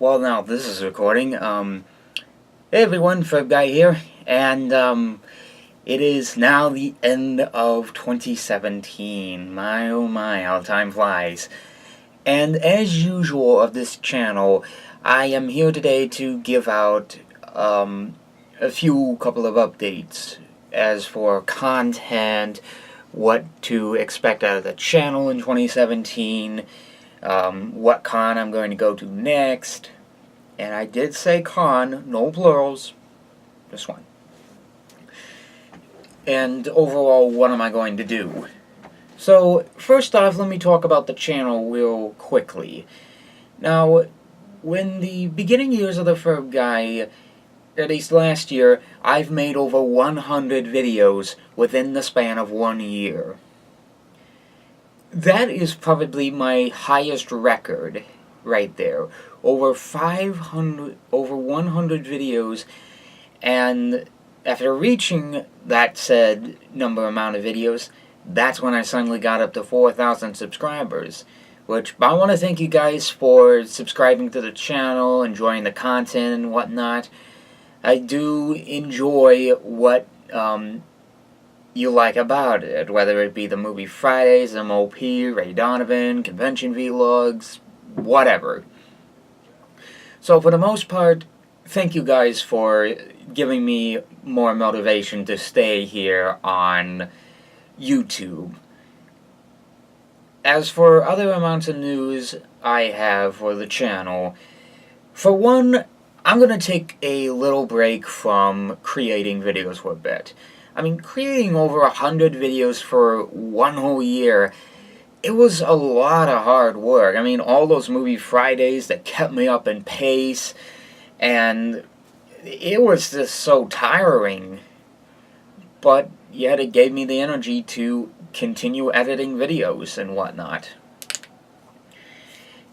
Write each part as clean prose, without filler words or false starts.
Well, now this is recording. Hey everyone, Ferb Guy here, and it is now the end of 2017. My oh my, how time flies. And as usual of this channel, I am here today to give out a couple of updates as for content, what to expect out of the channel in 2017, what con I'm going to go to next. And I did say con, no plurals, just one. And overall, what am I going to do? So, first off, let me talk about the channel real quickly. Now, when the beginning years of the Ferb Guy, at least last year, I've made over 100 videos within the span of 1 year. That is probably my highest record right there. Over 100 videos, and after reaching that said amount of videos, that's when I suddenly got up to 4,000 subscribers. Which, I want to thank you guys for subscribing to the channel, enjoying the content and whatnot. I do enjoy what you like about it, whether it be the Movie Fridays, MOP, Ray Donovan, convention vlogs, whatever. So for the most part, thank you guys for giving me more motivation to stay here on YouTube. As for other amounts of news I have for the channel, for one, I'm going to take a little break from creating videos for a bit. I mean, creating over 100 videos for 1 whole year, it was a lot of hard work. I mean, all those Movie Fridays that kept me up in pace, and it was just so tiring. But yet it gave me the energy to continue editing videos and whatnot.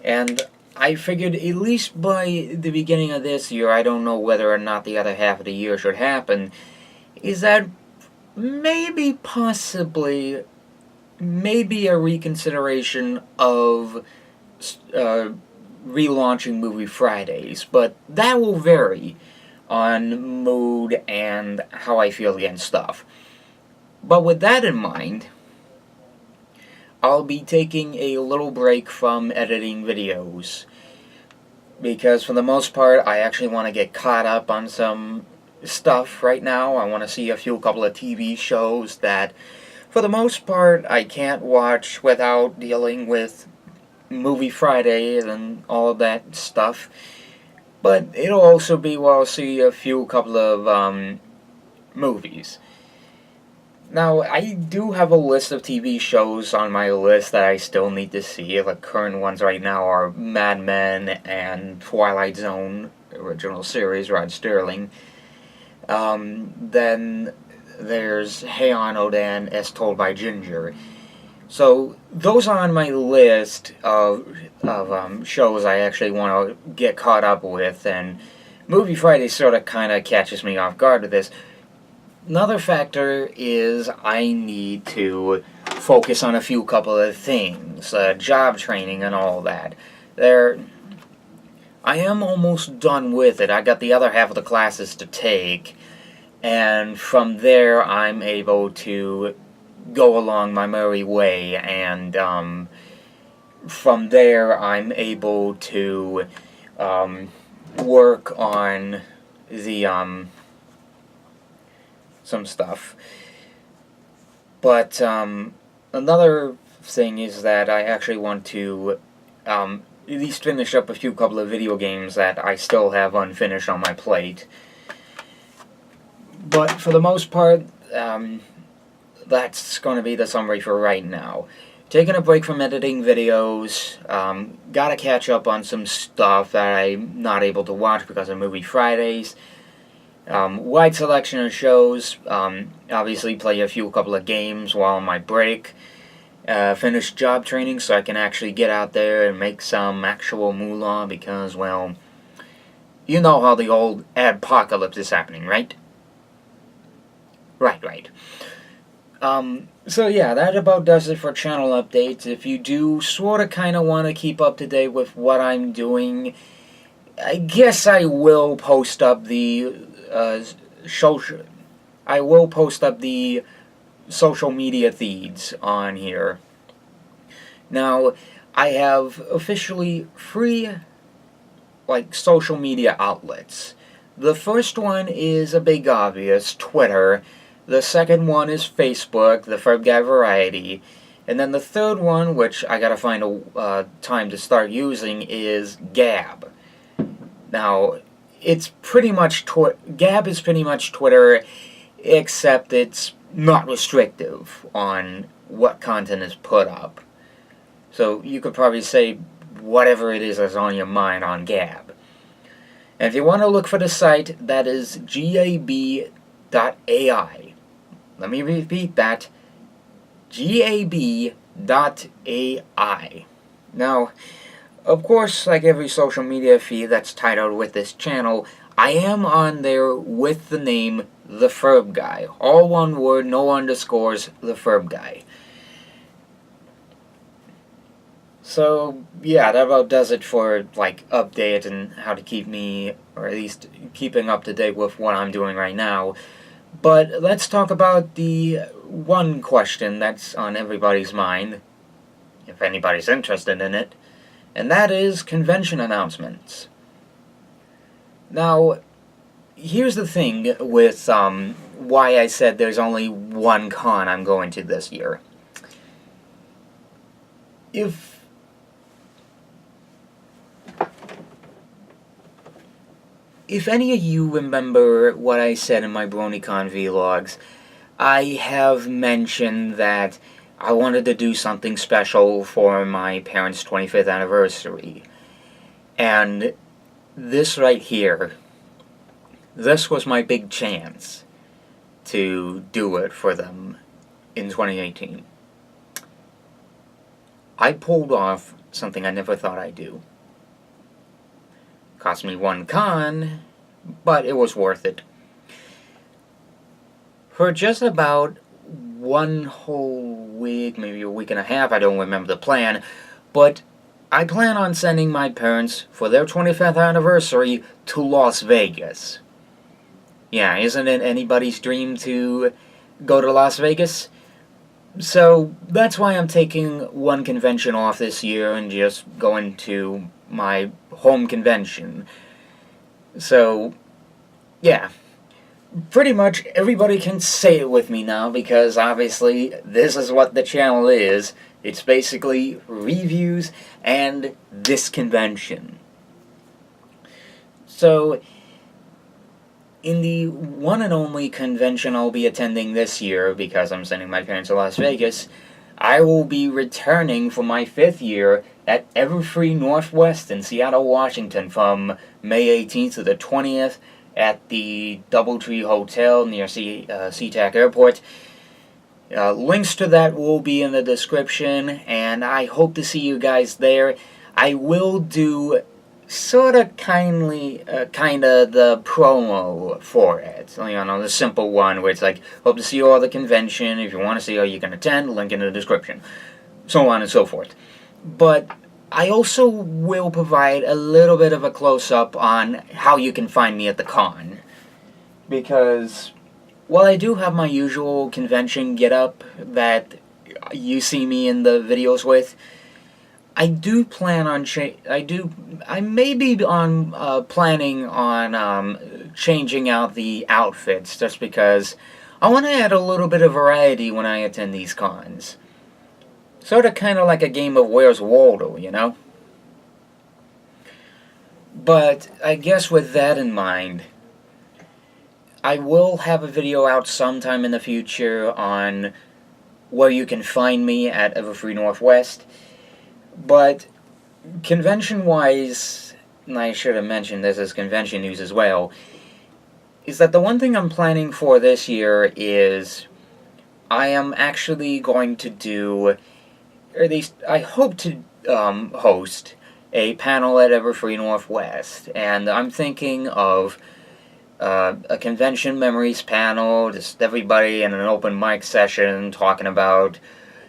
And I figured at least by the beginning of this year, I don't know whether or not the other half of the year should happen, is that maybe, possibly, maybe a reconsideration of relaunching Movie Fridays, but that will vary on mood and how I feel against stuff. But with that in mind, I'll be taking a little break from editing videos, because for the most part I actually want to get caught up on some stuff right now. I want to see a couple of TV shows that for the most part I can't watch without dealing with Movie Fridays and all of that stuff. But it'll also be where I'll see a couple of movies. Now, I do have a list of TV shows on my list that I still need to see. The current ones right now are Mad Men and Twilight Zone, original series, Rod Sterling. Then there's Hey Arnold and As Told by Ginger. So those are on my list of shows I actually want to get caught up with, and Movie Friday sort of kind of catches me off guard with this. Another factor is I need to focus on couple of things, job training and all that. I am almost done with it. I got the other half of the classes to take, and from there I'm able to go along my merry way, and from there I'm able to work on the some stuff. But another thing is that I actually want to at least finish up a couple of video games that I still have unfinished on my plate. But for the most part, that's going to be the summary for right now. Taking a break from editing videos, gotta catch up on some stuff that I'm not able to watch because of Movie Fridays. Wide selection of shows, obviously play a couple of games while on my break. Finish job training so I can actually get out there and make some actual moolah, because, well, you know how the old adpocalypse is happening, right? Right. So yeah, that about does it for channel updates. If you do sort of kind of want to keep up to date with what I'm doing, I guess I will post up the social. I will post up the social media feeds on here. Now, I have officially 3 social media outlets. The first one is a big obvious, Twitter. The second one is Facebook, the Ferb Guy Variety. And then the third one, which I gotta find a time to start using, is Gab. Now, it's pretty much Gab is pretty much Twitter, except it's not restrictive on what content is put up. So you could probably say whatever it is that's on your mind on Gab. And if you want to look for the site, that is gab.ai. Let me repeat that. gab.ai. Now, of course, like every social media feed that's titled with this channel, I am on there with the name The Ferb Guy. All one word, no underscores, The Ferb Guy. So, yeah, that about does it for, update and how to keep me, or at least keeping up to date with what I'm doing right now. But let's talk about the one question that's on everybody's mind, if anybody's interested in it, and that is convention announcements. Now, here's the thing with why I said there's only one con I'm going to this year. If any of you remember what I said in my BronyCon vlogs, I have mentioned that I wanted to do something special for my parents' 25th anniversary. And this right here, this was my big chance to do it for them in 2018. I pulled off something I never thought I'd do. Cost me one con, but it was worth it. For just about one whole week, maybe a week and a half, I don't remember the plan, but I plan on sending my parents, for their 25th anniversary, to Las Vegas. Yeah, isn't it anybody's dream to go to Las Vegas? So, that's why I'm taking one convention off this year and just going to my home convention. So, yeah. Pretty much everybody can say it with me now, because obviously this is what the channel is. It's basically reviews and this convention. So, in the one and only convention I'll be attending this year, because I'm sending my parents to Las Vegas, I will be returning for my 5th year at Everfree Northwest in Seattle, Washington from May 18th to the 20th at the Doubletree Hotel near SeaTac Airport. Links to that will be in the description, and I hope to see you guys there. I will do kinda the promo for it. The simple one where it's like, hope to see you all at the convention. If you want to see how you can attend, link in the description. So on and so forth. But I also will provide a little bit of a close-up on how you can find me at the con. Because while I do have my usual convention get-up that you see me in the videos with, I do plan on planning on changing out the outfits, just because I want to add a little bit of variety when I attend these cons. Sort of kind of like a game of Where's Waldo, you know? But I guess with that in mind, I will have a video out sometime in the future on where you can find me at Everfree Northwest. But convention-wise, and I should have mentioned this as convention news as well, is that the one thing I'm planning for this year is I am actually going to do, or at least I hope to host a panel at Everfree Northwest. And I'm thinking of a convention memories panel, just everybody in an open mic session talking about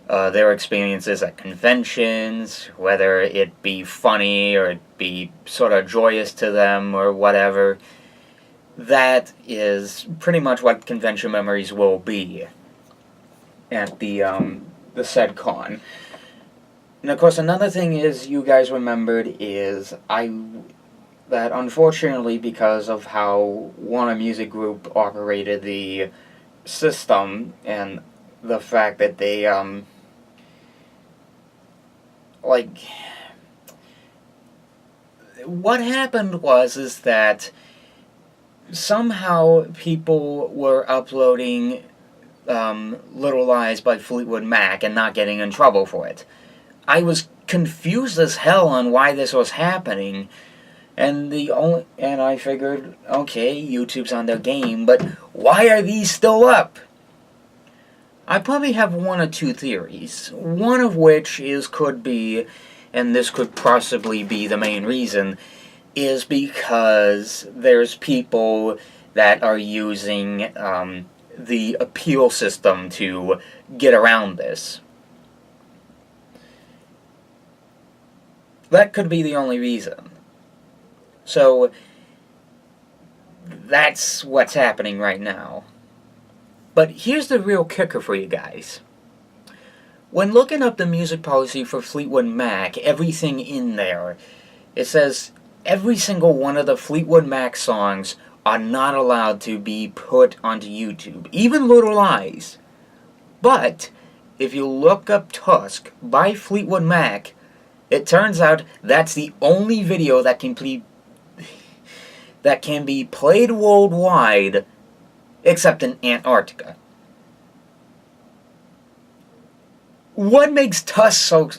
their experiences at conventions, whether it be funny or it be sort of joyous to them or whatever. That is pretty much what convention memories will be at the said con. And of course, another thing is you guys remembered is that unfortunately, because of how Warner Music Group operated the system and the fact that they what happened is that somehow people were uploading Little Lies by Fleetwood Mac and not getting in trouble for it. I was confused as hell on why this was happening, and I figured, okay, YouTube's on their game, but why are these still up? I probably have one or two theories. One of which could be, and this could possibly be the main reason, is because there's people that are using the appeal system to get around this. That could be the only reason. So, that's what's happening right now. But here's the real kicker for you guys. When looking up the music policy for Fleetwood Mac, everything in there, it says every single one of the Fleetwood Mac songs are not allowed to be put onto YouTube, even Little Lies. But, if you look up Tusk by Fleetwood Mac, it turns out that's the only video that can be played worldwide, except in Antarctica. What makes Tusk so...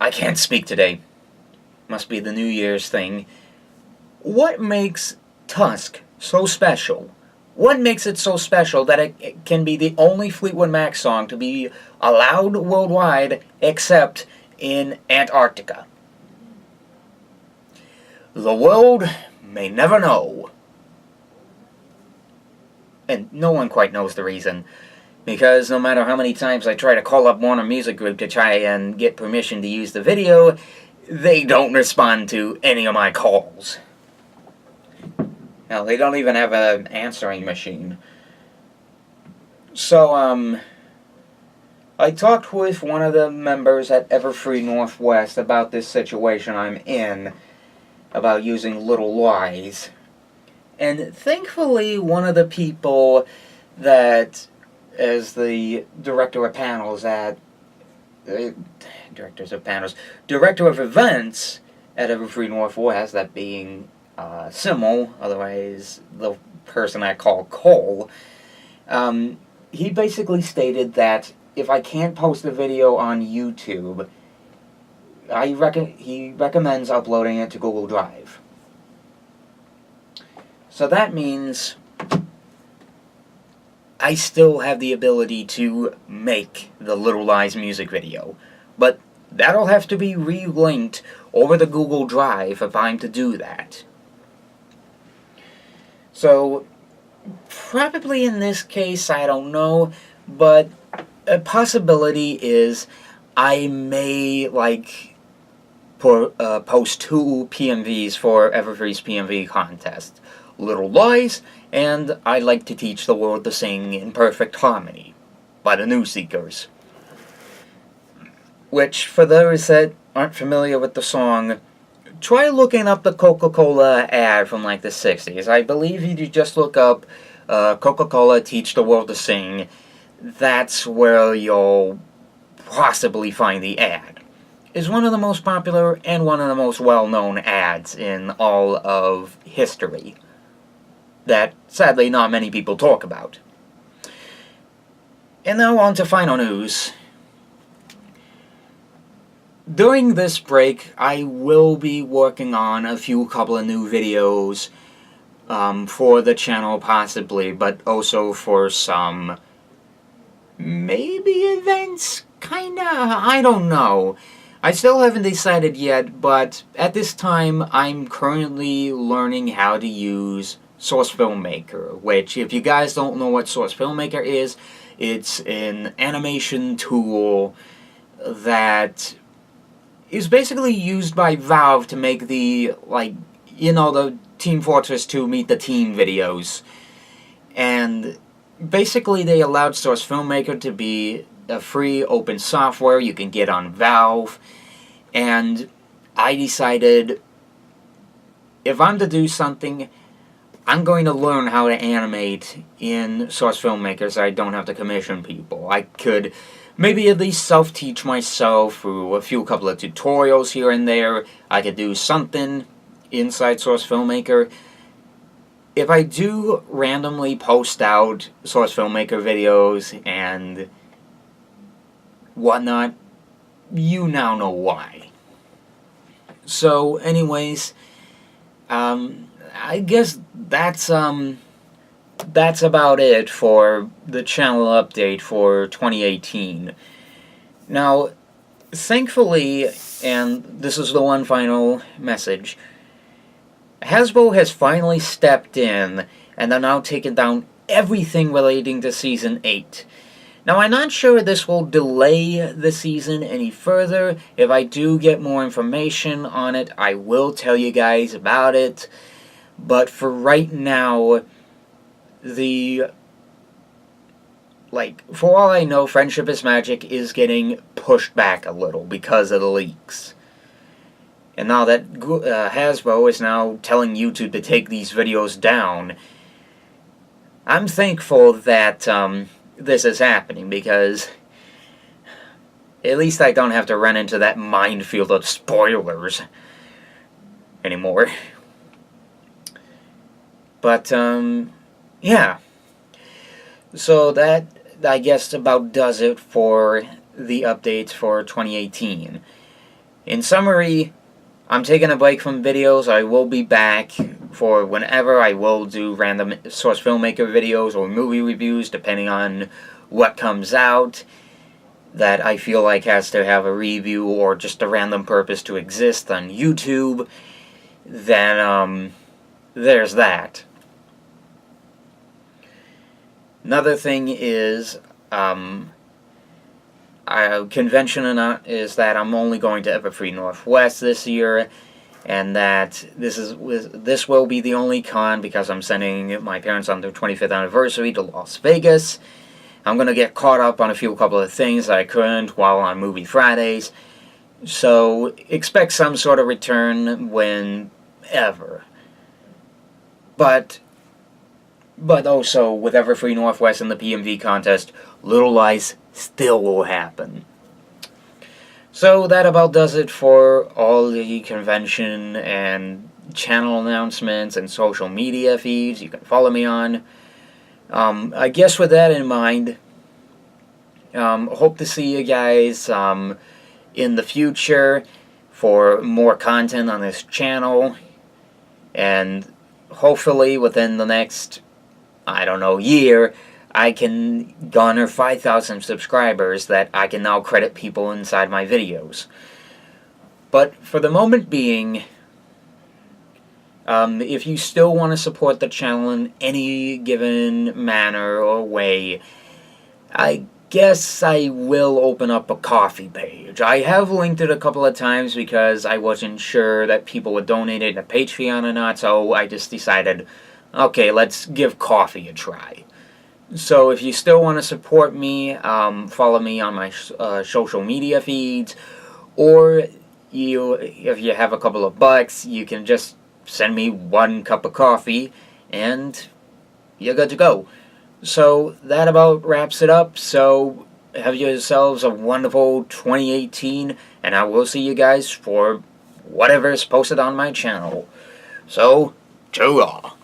I can't speak today. Must be the New Year's thing. What makes Tusk so special? What makes it so special that it can be the only Fleetwood Mac song to be allowed worldwide except in Antarctica? The world may never know. And no one quite knows the reason. Because no matter how many times I try to call up Warner Music Group to try and get permission to use the video, they don't respond to any of my calls. Hell, they don't even have an answering machine. So, I talked with one of the members at Everfree Northwest about this situation I'm in, about using Little Lies. And thankfully, one of the people that, as the director of panels at... Director of events at Everfree Northwest, that being Simmel, otherwise the person I call Cole, he basically stated that if I can't post a video on YouTube, he recommends uploading it to Google Drive. So that means I still have the ability to make the Little Lies music video, but that'll have to be re-linked over the Google Drive if I'm to do that. So, probably in this case, I don't know, but a possibility is I may, post two PMVs for Everfree's PMV contest. Little Lies, and I Like to Teach the World to Sing in Perfect Harmony by the New Seekers. Which, for those that aren't familiar with the song, try looking up the Coca-Cola ad from the 60s. I believe if you just look up Coca-Cola Teach the World to Sing, that's where you'll possibly find the ad. It's one of the most popular and one of the most well-known ads in all of history that, sadly, not many people talk about. And now on to final news. During this break, I will be working on a couple of new videos for the channel, possibly, but also for some maybe events, kinda, I don't know. I still haven't decided yet, but at this time, I'm currently learning how to use Source Filmmaker, which, if you guys don't know what Source Filmmaker is It's an animation tool that is basically used by Valve to make the, the Team Fortress 2 Meet the Team videos. And basically they allowed Source Filmmaker to be a free open software you can get on Valve. And I decided, if I'm to do something, I'm going to learn how to animate in Source Filmmaker so I don't have to commission people. I could maybe at least self-teach myself through a couple of tutorials here and there. I could do something inside Source Filmmaker. If I do randomly post out Source Filmmaker videos and whatnot, you now know why. So, anyways, I guess that's about it for the channel update for 2018. Now, thankfully, and this is the one final message, Hasbro has finally stepped in and they're now taking down everything relating to Season 8. Now, I'm not sure if this will delay the season any further. If I do get more information on it, I will tell you guys about it. But for right now, for all I know, Friendship is Magic is getting pushed back a little because of the leaks. And now that Hasbro is now telling YouTube to take these videos down, I'm thankful that this is happening, because at least I don't have to run into that minefield of spoilers anymore. But, yeah. So that, I guess, about does it for the updates for 2018. In summary, I'm taking a break from videos. I will be back for whenever I will do random Source Filmmaker videos or movie reviews, depending on what comes out that I feel like has to have a review or just a random purpose to exist on YouTube. Then, there's that. Another thing is, convention is that I'm only going to Everfree Northwest this year, and that this will be the only con because I'm sending my parents on their 25th anniversary to Las Vegas. I'm going to get caught up on a couple of things that I couldn't while on Movie Fridays, so expect some sort of return whenever. But also, with Everfree Northwest and the PMV contest, Little Lies still will happen. So that about does it for all the convention and channel announcements and social media feeds you can follow me on. I guess with that in mind, hope to see you guys in the future for more content on this channel, and hopefully within the next, year, I can garner 5,000 subscribers that I can now credit people inside my videos. But for the moment being, if you still want to support the channel in any given manner or way, I guess I will open up a Ko-fi page. I have linked it a couple of times because I wasn't sure that people would donate it to Patreon or not, so I just decided, okay, let's give Ko-fi a try. So if you still want to support me, follow me on my social media feeds, or if you have a couple of bucks, you can just send me 1 cup of coffee, and you're good to go. So that about wraps it up. So have yourselves a wonderful 2018, and I will see you guys for whatever is posted on my channel. So, ta-ra!